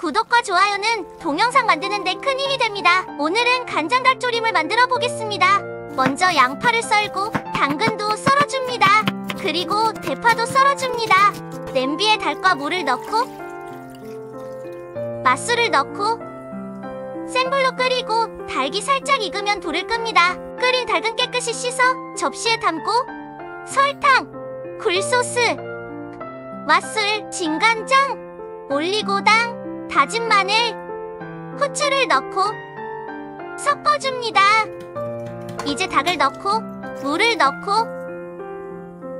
구독과 좋아요는 동영상 만드는 데 큰 힘이 됩니다. 오늘은 간장 닭조림을 만들어 보겠습니다. 먼저 양파를 썰고 당근도 썰어줍니다. 그리고 대파도 썰어줍니다. 냄비에 닭과 물을 넣고 맛술을 넣고 센 불로 끓이고 닭이 살짝 익으면 불을 끕니다. 끓인 닭은 깨끗이 씻어 접시에 담고 설탕, 굴소스, 맛술, 진간장, 올리고당, 다진 마늘, 후추를 넣고 섞어줍니다. 이제 닭을 넣고 물을 넣고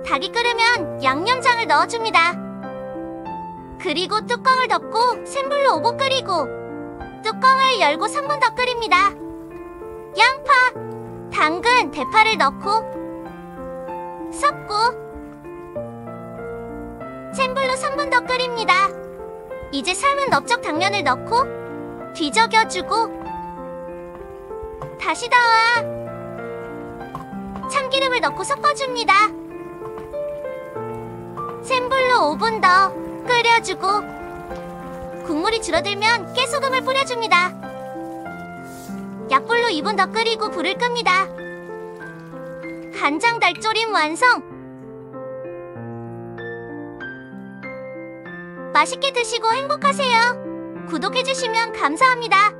닭이 끓으면 양념장을 넣어줍니다. 그리고 뚜껑을 덮고 센 불로 오고 끓이고 뚜껑을 열고 3분 더 끓입니다. 양파, 당근, 대파를 넣고 섞고 센 불로 3분 더 끓입니다. 이제 삶은 넓적 당면을 넣고 뒤적여주고 다시 넣어 참기름을 넣고 섞어줍니다. 센 불로 5분 더 끓여주고 국물이 줄어들면 깨소금을 뿌려줍니다. 약불로 2분 더 끓이고 불을 끕니다. 간장 닭조림 완성! 맛있게 드시고 행복하세요. 구독해주시면 감사합니다.